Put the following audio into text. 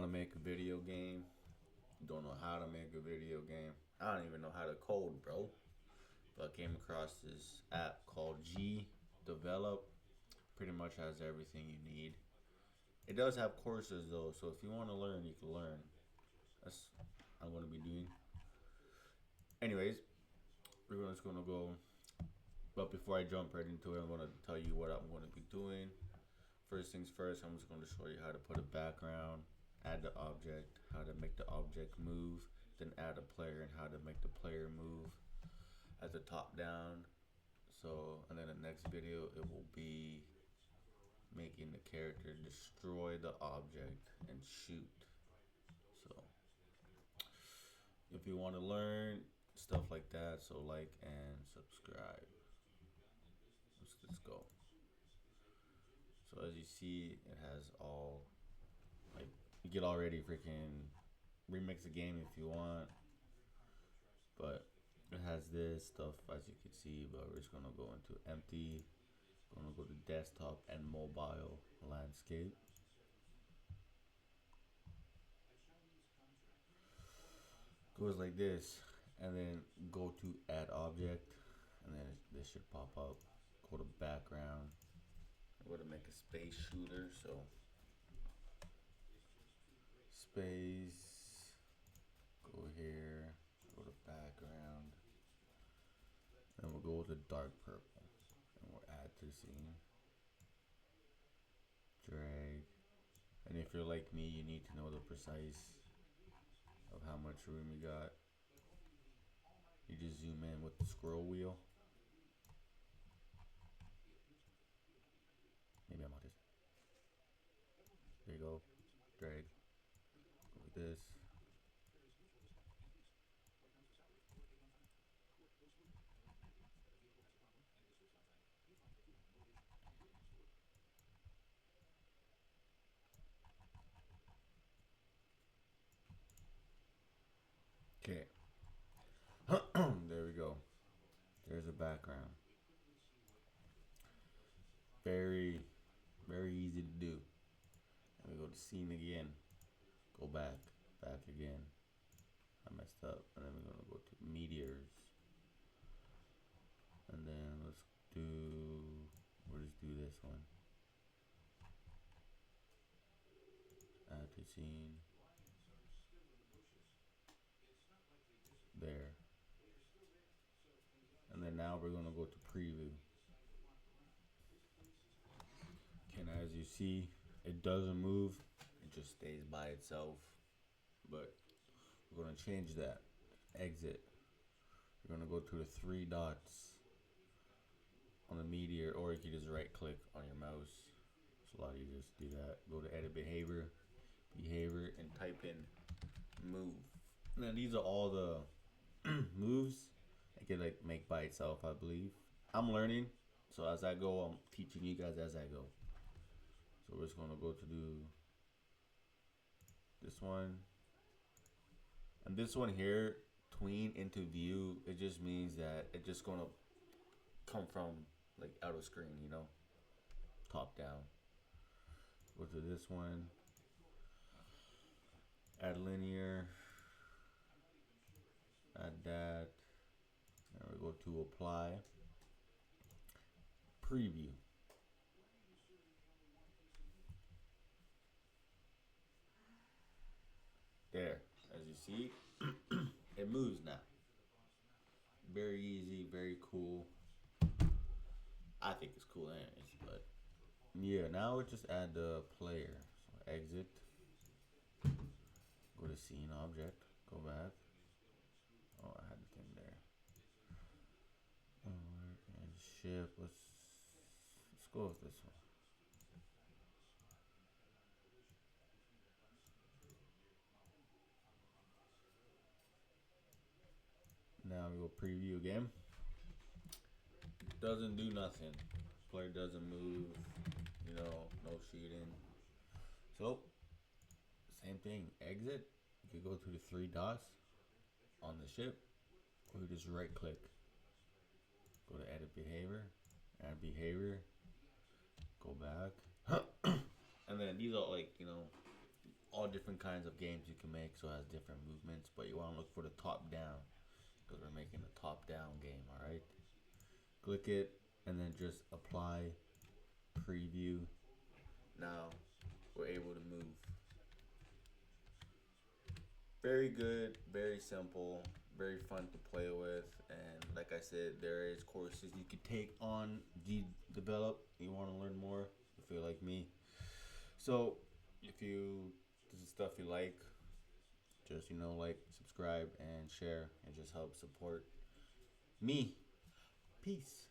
to make a video game, don't know how to make a video game. I don't even know how to code, bro. But I came across this app called G Develop. Pretty much has everything you need. It does have courses though, so if you want to learn, you can learn. That's what I'm going to be doing. Anyways, we're just going to go. But before I jump right into it, I'm going to tell you what I'm going to be doing. First things first, I'm just going to show you how to put a background, add the object, how to make the object move, then add a player and how to make the player move at the top down. So, and then the next video, it will be making the character destroy the object and shoot. So, if you want to learn stuff like that, so like and subscribe. Let's go. So as you see, it has all, like, you get already freaking remix the game if you want, but it has this stuff as you can see. But we're just gonna go into empty, gonna go to desktop and mobile landscape. Goes like this, and then go to add object, and then this should pop up. Go to background. I'm gonna make a space shooter, so space, go here, go to background, and we'll go with the dark purple, and we'll add to scene, drag, and if you're like me, you need to know the precise of how much room you got. You just zoom in with the scroll wheel. Maybe I'm on this. There you go. Drag. Go like this. Okay. There we go. There's a background. Very, very easy to do. And we go to scene again. Go back. Back again. I messed up. And then we're going to go to meteors. And then we'll just do this one. Add to scene. There. And then now we're going to go to preview. And as you see, it doesn't move. It just stays by itself. But we're going to change that. Exit. We're going to go to the three dots on the meteor, or you can just right click on your mouse. It's a lot easier to do that. Go to edit behavior, and type in move. Now these are all the moves I can like make by itself, I believe. I'm learning, so as I go, I'm teaching you guys as I go. So we're just gonna go to do this one, and this one here, tween into view. It just means that it's just gonna come from like out of screen, you know, top down. Go to this one, add linear, add that, and we go to apply, preview. There, as you see, it moves now. Very easy, very cool. I think it's cool anyways, but yeah, now we just add the player. So exit, go to scene object, go back. Oh, I had the thing there. And ship, let's go with this one. Now we go preview again. Doesn't do nothing. Player doesn't move. You know, no shooting. So, same thing. Exit. You can go to the three dots on the ship, or you just right click. Go to edit behavior. Add behavior. Go back. And then these are like, you know, all different kinds of games you can make, so it has different movements. But you want to look for the top down because we're making a top down game. All right. Click it and then just apply preview. Now we're able to move. Very good, very simple, very fun to play with, and like I said, there is courses you can take on G Develop. You want to learn more, if you're like me. So if you this is stuff you like, just like, subscribe, and share. It just helps support me. Peace.